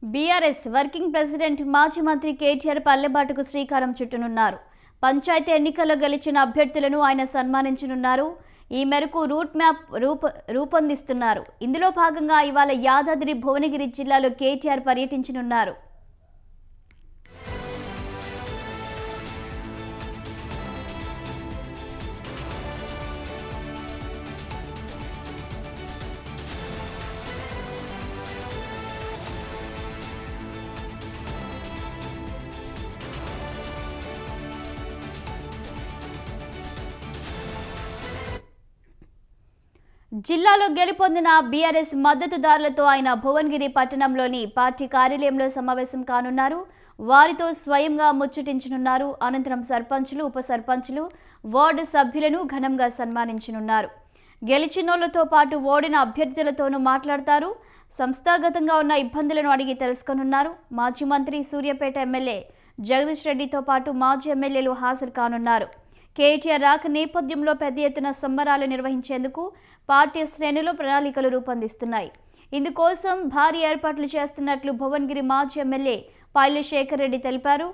BRS working president మాజీ మంత్రి కేటీఆర్ పల్లెబాటుకు శ్రీకారం చుట్టనున్నారు. పంచాయతీ ఎన్నికల్లో గెలిచిన అభ్యర్థులను ఆయన సన్మానించనున్నారు. ఈ మేరకు రూట్ మ్యాప్ రూపొందిస్తున్నారు. ఇందులో భాగంగా ఇవాళ యాదాద్రి భువనగిరి జిల్లాలో కేటీఆర్ పర్యటించనున్నారు. జిల్లాలో గెలుపొందిన బీఆర్ఎస్ మద్దతుదారులతో ఆయన భువనగిరి పట్టణంలోని పార్టీ కార్యాలయంలో సమావేశం కానున్నారు. వారితో స్వయంగా ముచ్చటించనున్నారు. అనంతరం సర్పంచులు, ఉప సర్పంచులు, వార్డు సభ్యులను ఘనంగా సన్మానించనున్నారు. గెలిచినోళ్లతో పాటు ఓడిన అభ్యర్థులతోనూ మాట్లాడతారు. సంస్థాగతంగా ఉన్న ఇబ్బందులను అడిగి తెలుసుకోనున్నారు. మాజీ మంత్రి సూర్యాపేట ఎమ్మెల్యే జగదీష్ రెడ్డితో పాటు మాజీ ఎమ్మెల్యేలు హాజరు కానున్నారు. కేటీఆర్ రాక నేపథ్యంలో పెద్ద ఎత్తున సంబరాలు నిర్వహించేందుకు పార్టీ శ్రేణులు ప్రణాళికలు రూపొందిస్తున్నాయి. ఇందుకోసం భారీ ఏర్పాట్లు చేస్తున్నట్లు భువనగిరి మాజీ ఎమ్మెల్యే పైలు శేఖర్ రెడ్డి తెలిపారు.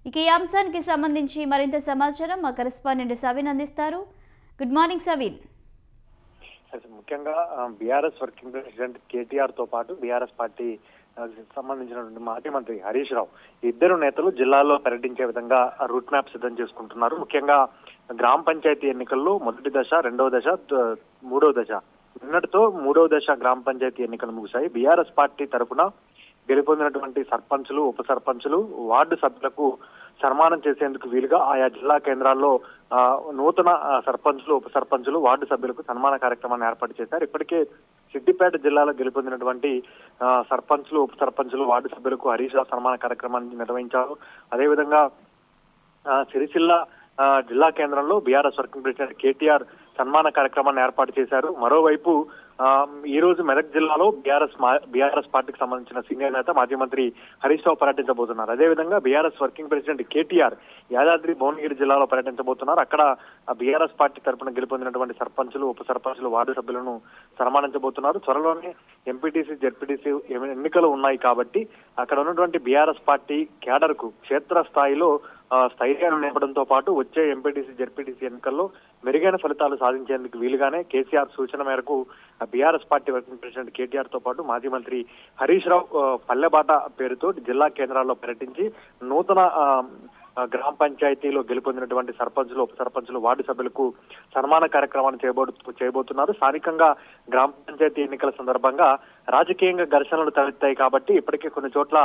ఇక ఈ అంశానికి సంబంధించి మరింత సమాచారం మా కరెస్పాండెంట్ సవిన్ అందిస్తారు. Good morning సవిన్. ముఖ్యంగా బీఆర్ఎస్ వర్కింగ్ ప్రెసిడెంట్ కేటీఆర్ తో పాటు బీఆర్ఎస్ పార్టీ సంబంధించినటువంటి మాజీ మంత్రి హరీష్ రావు ఇద్దరు నేతలు జిల్లాలో పర్యటించే విధంగా రూట్ మ్యాప్ సిద్ధం చేసుకుంటున్నారు. ముఖ్యంగా గ్రామ పంచాయతీ ఎన్నికల్లో మొదటి దశ, రెండవ దశ, మూడవ దశ నిన్నటితో మూడవ దశ గ్రామ పంచాయతీ ఎన్నికలు ముగిశాయి. బీఆర్ఎస్ పార్టీ తరఫున గెలుపొందినటువంటి సర్పంచులు, ఉప సర్పంచులు, వార్డు సభ్యులకు సన్మానం చేసేందుకు వీలుగా ఆయా జిల్లా కేంద్రాల్లో నూతన సర్పంచులు, ఉప సర్పంచులు, వార్డు సభ్యులకు సన్మాన కార్యక్రమాన్ని ఏర్పాటు చేశారు. ఇప్పటికే సిద్దిపేట జిల్లాలో గెలుపొందినటువంటి సర్పంచులు, ఉప సర్పంచులు, వార్డు సభ్యులకు హరీష్ రావు సన్మాన కార్యక్రమాన్ని నిర్వహించారు. అదేవిధంగా సిరిసిల్ల జిల్లా కేంద్రంలో బీఆర్ఎస్ వర్కింగ్ ప్రెసిడెంట్ కేటీఆర్ సన్మాన కార్యక్రమాన్ని ఏర్పాటు చేశారు. మరోవైపు ఈ రోజు మెదక్ జిల్లాలో బీఆర్ఎస్ పార్టీకి సంబంధించిన సీనియర్ నేత మాజీ మంత్రి హరీష్ రావు పర్యటించబోతున్నారు. అదేవిధంగా BRS working president KTR Yadadri Bhuvanagiri జిల్లాలో పర్యటించబోతున్నారు. అక్కడ బీఆర్ఎస్ పార్టీ తరఫున గెలుపొందినటువంటి సర్పంచులు, ఉప సర్పంచులు, వార్డు సభ్యులను సన్మానించబోతున్నారు. త్వరలోనే ఎంపీటీసీ, జెడ్పీటీసీ ఎన్నికలు ఉన్నాయి కాబట్టి అక్కడ ఉన్నటువంటి బీఆర్ఎస్ పార్టీ క్యాడర్ కు క్షేత్ర స్థాయిలో స్థైర్యాన్ని నింపడంతో పాటు వచ్చే ఎంపీటీసీ, జెడ్పీటీసీ ఎన్నికల్లో మెరుగైన ఫలితాలు సాధించేందుకు వీలుగానే కేసీఆర్ సూచన మేరకు BRS party working president KTR తో పాటు మాజీ మంత్రి హరీష్ రావు పల్లెబాట పేరుతో జిల్లా కేంద్రాల్లో పర్యటించి నూతన గ్రామ పంచాయతీలో గెలుపొందినటువంటి సర్పంచులు, ఉప సర్పంచులు, వార్డు సభ్యులకు సన్మాన కార్యక్రమాన్ని చేయబోతున్నారు. స్థానికంగా గ్రామ పంచాయతీ ఎన్నికల సందర్భంగా రాజకీయంగా ఘర్షణలు తలెత్తాయి కాబట్టి ఇప్పటికే కొన్ని చోట్ల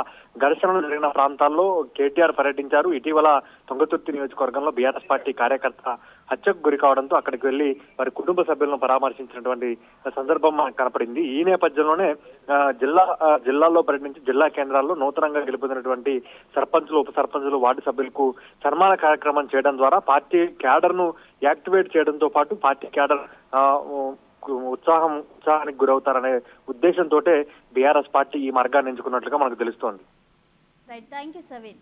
ఘర్షణలు జరిగిన ప్రాంతాల్లో కేటీఆర్ పర్యటించారు. ఇటీవల తుంగతుర్తి నియోజకవర్గంలో బీఆర్ఎస్ పార్టీ కార్యకర్త హత్యకు గురి కావడంతో అక్కడికి వెళ్లి వారి కుటుంబ సభ్యులను పరామర్శించినటువంటి సందర్భం మనకు కనపడింది. ఈ నేపథ్యంలోనే జిల్లాల్లో పర్యటించి జిల్లా కేంద్రాల్లో నూతనంగా గెలుపొందినటువంటి సర్పంచులు, ఉప సర్పంచులు, వార్డు సభ్యులకు సన్మాన కార్యక్రమం చేయడం ద్వారా పార్టీ క్యాడర్ ను యాక్టివేట్ చేయడంతో పాటు పార్టీ క్యాడర్ ఉత్సాహానికి గురవుతారనే ఉద్దేశంతో బీఆర్ఎస్ పార్టీ ఈ మార్గాన్ని ఎంచుకున్నట్లుగా మనకు తెలుస్తోంది. Right, thank you సవిన్.